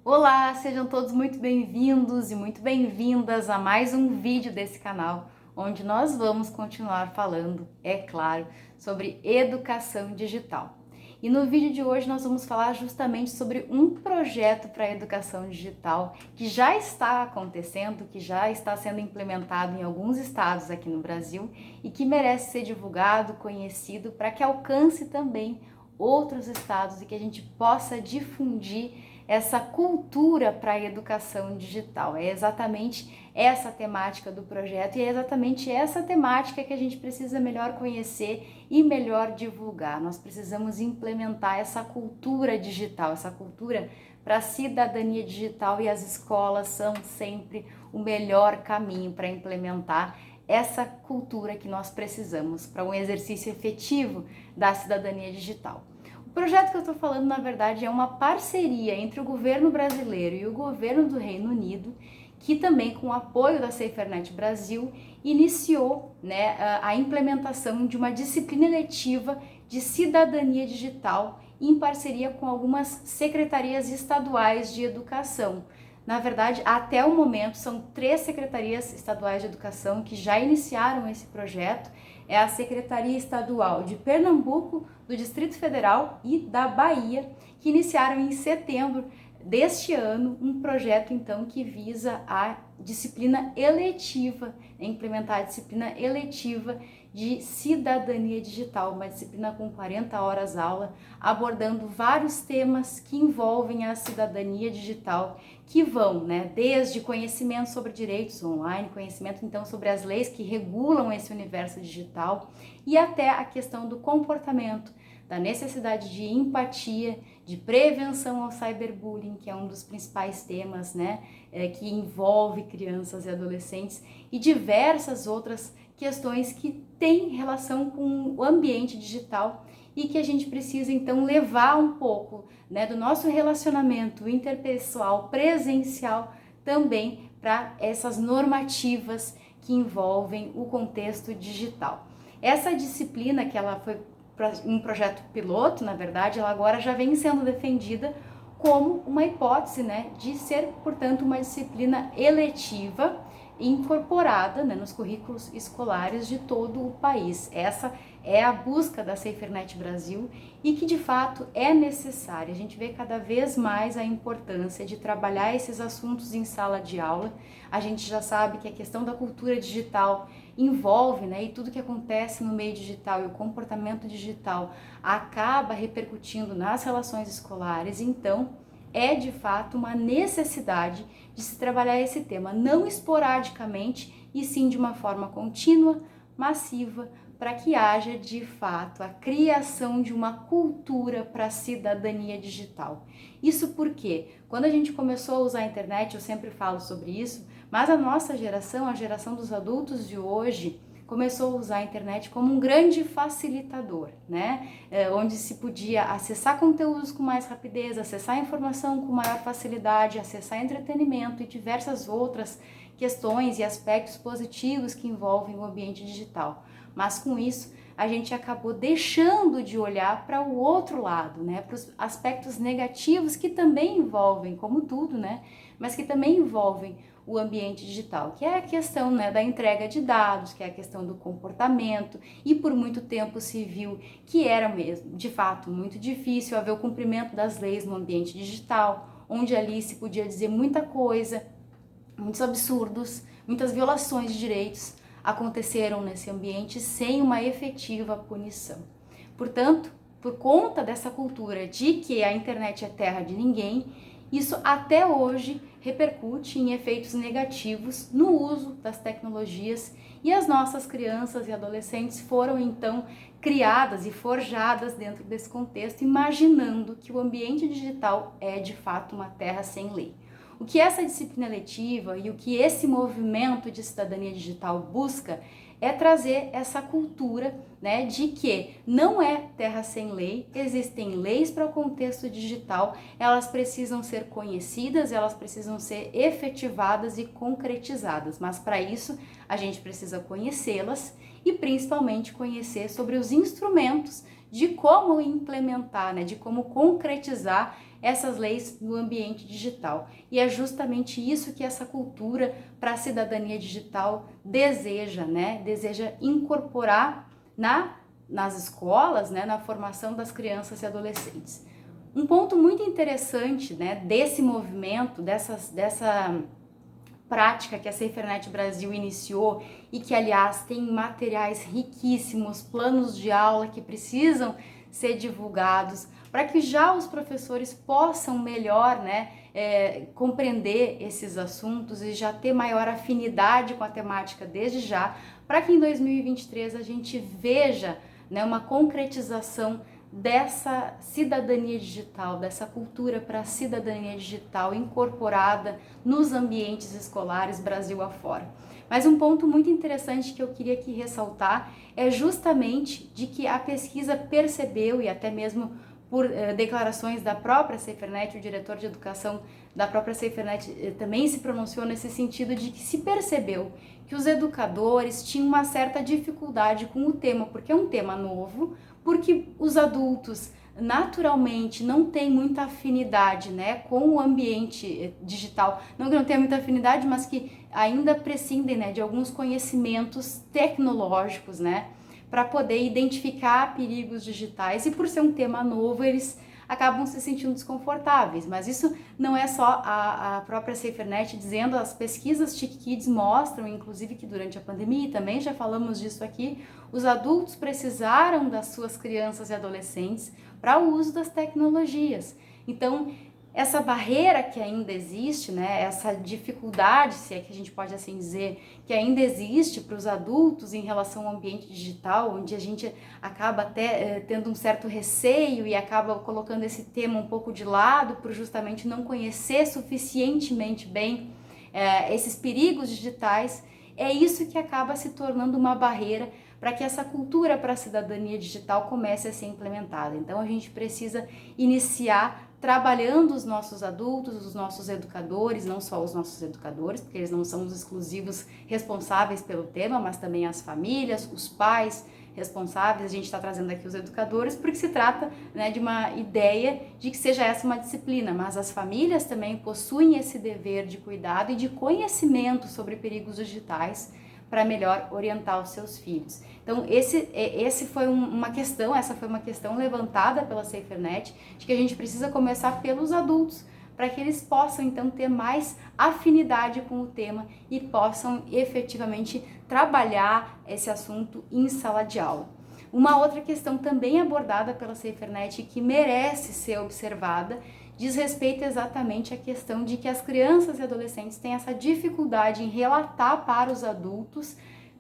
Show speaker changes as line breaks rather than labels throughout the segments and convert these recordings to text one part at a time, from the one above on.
Olá, sejam todos muito bem-vindos e muito bem-vindas a mais um vídeo desse canal, onde nós vamos continuar falando, é claro, sobre educação digital. E no vídeo de hoje nós vamos falar justamente sobre um projeto para a educação digital que já está acontecendo, que já está sendo implementado em alguns estados aqui no Brasil e que merece ser divulgado, conhecido, para que alcance também outros estados e que a gente possa difundir essa cultura para a educação digital. É exatamente essa temática do projeto e é exatamente essa temática que a gente precisa melhor conhecer e melhor divulgar. Nós precisamos implementar essa cultura digital, essa cultura para a cidadania digital, e as escolas são sempre o melhor caminho para implementar essa cultura que nós precisamos para um exercício efetivo da cidadania digital. O projeto que eu estou falando, na verdade, é uma parceria entre o governo brasileiro e o governo do Reino Unido, que também, com o apoio da SaferNet Brasil, iniciou, a implementação de uma disciplina eletiva de cidadania digital em parceria com algumas secretarias estaduais de educação. Na verdade, até o momento, são 3 secretarias estaduais de educação que já iniciaram esse projeto. É a Secretaria Estadual de Pernambuco, do Distrito Federal e da Bahia, que iniciaram em setembro deste ano um projeto, então, que visa a disciplina eletiva, implementar a disciplina eletiva de cidadania digital, uma disciplina com 40 horas aula, abordando vários temas que envolvem a cidadania digital, que vão, desde conhecimento sobre direitos online, conhecimento então sobre as leis que regulam esse universo digital, e até a questão do comportamento, da necessidade de empatia, de prevenção ao cyberbullying, que é um dos principais temas, que envolve crianças e adolescentes, e diversas outras questões que têm relação com o ambiente digital e que a gente precisa então levar um pouco, do nosso relacionamento interpessoal, presencial, também para essas normativas que envolvem o contexto digital. Essa disciplina, que ela foi um projeto piloto, na verdade, ela agora já vem sendo defendida como uma hipótese, de ser, portanto, uma disciplina eletiva incorporada, nos currículos escolares de todo o país. Essa é a busca da SaferNet Brasil e que de fato é necessária. A gente vê cada vez mais a importância de trabalhar esses assuntos em sala de aula. A gente já sabe que a questão da cultura digital envolve, e tudo que acontece no meio digital e o comportamento digital acaba repercutindo nas relações escolares. Então, é de fato uma necessidade de se trabalhar esse tema, não esporadicamente, e sim de uma forma contínua, massiva, para que haja de fato a criação de uma cultura para a cidadania digital. Isso porque, quando a gente começou a usar a internet, eu sempre falo sobre isso, mas a nossa geração, a geração dos adultos de hoje, começou a usar a internet como um grande facilitador, onde se podia acessar conteúdos com mais rapidez, acessar informação com maior facilidade, acessar entretenimento e diversas outras questões e aspectos positivos que envolvem o ambiente digital. Mas com isso, a gente acabou deixando de olhar para o outro lado, para os aspectos negativos que também envolvem, como tudo, mas que também envolvem o ambiente digital, que é a questão da entrega de dados, que é a questão do comportamento, e por muito tempo se viu que era mesmo, de fato, muito difícil haver o cumprimento das leis no ambiente digital, onde ali se podia dizer muita coisa, muitos absurdos, muitas violações de direitos aconteceram nesse ambiente sem uma efetiva punição. Portanto, por conta dessa cultura de que a internet é terra de ninguém, isso até hoje repercute em efeitos negativos no uso das tecnologias, e as nossas crianças e adolescentes foram então criadas e forjadas dentro desse contexto, imaginando que o ambiente digital é de fato uma terra sem lei. O que essa disciplina letiva e o que esse movimento de cidadania digital busca é trazer essa cultura, de que não é terra sem lei, existem leis para o contexto digital, elas precisam ser conhecidas, elas precisam ser efetivadas e concretizadas, mas para isso a gente precisa conhecê-las e principalmente conhecer sobre os instrumentos de como implementar, de como concretizar essas leis no ambiente digital. E é justamente isso que essa cultura para a cidadania digital deseja, né? Deseja incorporar nas escolas, né? Na formação das crianças e adolescentes. Um ponto muito interessante, né, desse movimento, dessa prática que a SaferNet Brasil iniciou e que, aliás, tem materiais riquíssimos, planos de aula que precisam ser divulgados para que já os professores possam melhor, né, compreender esses assuntos e já ter maior afinidade com a temática desde já, para que em 2023 a gente veja, né, uma concretização dessa cidadania digital, dessa cultura para a cidadania digital incorporada nos ambientes escolares Brasil afora. Mas um ponto muito interessante que eu queria aqui ressaltar é justamente de que a pesquisa percebeu, e até mesmo por declarações da própria SaferNet, o diretor de educação da própria SaferNet também se pronunciou nesse sentido, de que se percebeu que os educadores tinham uma certa dificuldade com o tema, porque é um tema novo, porque os adultos naturalmente não têm muita afinidade, né, com o ambiente digital, não que não tenha muita afinidade, mas que ainda prescindem, né, de alguns conhecimentos tecnológicos, né, para poder identificar perigos digitais, e por ser um tema novo, eles acabam se sentindo desconfortáveis. Mas isso não é só a própria SaferNet dizendo, as pesquisas Chic Kids mostram, inclusive, que durante a pandemia, e também já falamos disso aqui, os adultos precisaram das suas crianças e adolescentes para o uso das tecnologias. Então, essa barreira que ainda existe, né, essa dificuldade, se é que a gente pode assim dizer, que ainda existe para os adultos em relação ao ambiente digital, onde a gente acaba até tendo um certo receio e acaba colocando esse tema um pouco de lado por justamente não conhecer suficientemente bem esses perigos digitais, é isso que acaba se tornando uma barreira para que essa cultura para a cidadania digital comece a ser implementada. Então a gente precisa iniciar trabalhando os nossos adultos, os nossos educadores, não só os nossos educadores, porque eles não são os exclusivos responsáveis pelo tema, mas também as famílias, os pais responsáveis. A gente está trazendo aqui os educadores porque se trata, né, de uma ideia de que seja essa uma disciplina, mas as famílias também possuem esse dever de cuidado e de conhecimento sobre perigos digitais para melhor orientar os seus filhos. Então, essa foi uma questão levantada pela SaferNet, de que a gente precisa começar pelos adultos, para que eles possam, então, ter mais afinidade com o tema e possam efetivamente trabalhar esse assunto em sala de aula. Uma outra questão também abordada pela SaferNet, que merece ser observada, diz respeito exatamente à questão de que as crianças e adolescentes têm essa dificuldade em relatar para os adultos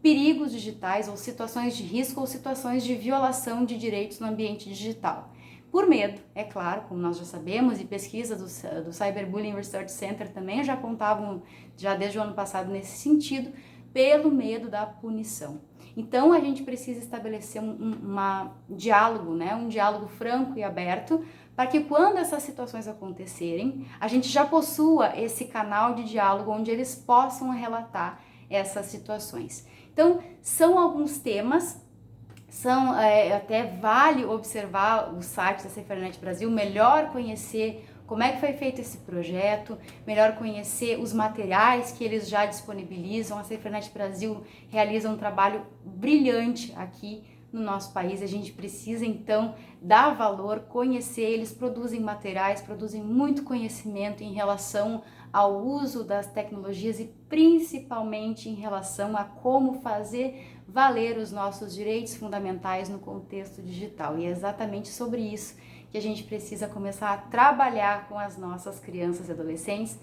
perigos digitais ou situações de risco ou situações de violação de direitos no ambiente digital. Por medo, é claro, como nós já sabemos, e pesquisas do Cyberbullying Research Center também já apontavam, já desde o ano passado, nesse sentido, pelo medo da punição. Então, a gente precisa estabelecer um diálogo, né? Um diálogo franco e aberto, para que quando essas situações acontecerem, a gente já possua esse canal de diálogo onde eles possam relatar essas situações. Então, são alguns temas, até vale observar o site da SaferNet Brasil, melhor conhecer como é que foi feito esse projeto, melhor conhecer os materiais que eles já disponibilizam. A SaferNet Brasil realiza um trabalho brilhante aqui no nosso país. A gente precisa então dar valor, conhecer. Eles produzem materiais, produzem muito conhecimento em relação ao uso das tecnologias e principalmente em relação a como fazer valer os nossos direitos fundamentais no contexto digital. E é exatamente sobre isso que a gente precisa começar a trabalhar com as nossas crianças e adolescentes,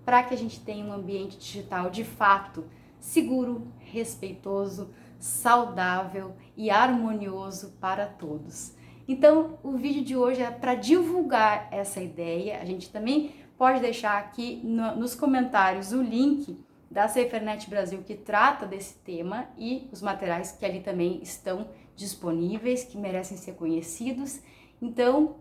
para que a gente tenha um ambiente digital de fato seguro, respeitoso, saudável e harmonioso para todos. Então, o vídeo de hoje é para divulgar essa ideia. A gente também pode deixar aqui nos comentários o link da SaferNet Brasil que trata desse tema e os materiais que ali também estão disponíveis, que merecem ser conhecidos. Então,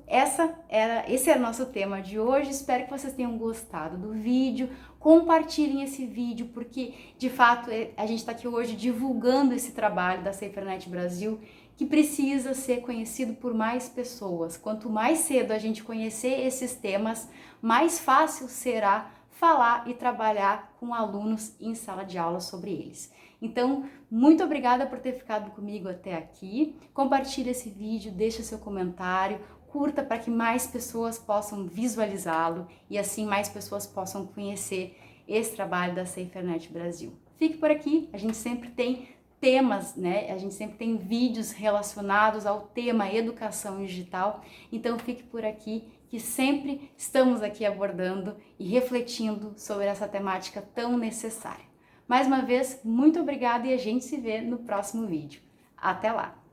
esse é o nosso tema de hoje. Espero que vocês tenham gostado do vídeo. Compartilhem esse vídeo, porque de fato a gente está aqui hoje divulgando esse trabalho da SaferNet Brasil, que precisa ser conhecido por mais pessoas. Quanto mais cedo a gente conhecer esses temas, mais fácil será falar e trabalhar com alunos em sala de aula sobre eles. Então, muito obrigada por ter ficado comigo até aqui. Compartilhe esse vídeo, deixe seu comentário, curta para que mais pessoas possam visualizá-lo e assim mais pessoas possam conhecer esse trabalho da SaferNet Brasil. Fique por aqui, a gente sempre tem temas, né? A gente sempre tem vídeos relacionados ao tema educação digital, então fique por aqui que sempre estamos aqui abordando e refletindo sobre essa temática tão necessária. Mais uma vez, muito obrigada e a gente se vê no próximo vídeo. Até lá!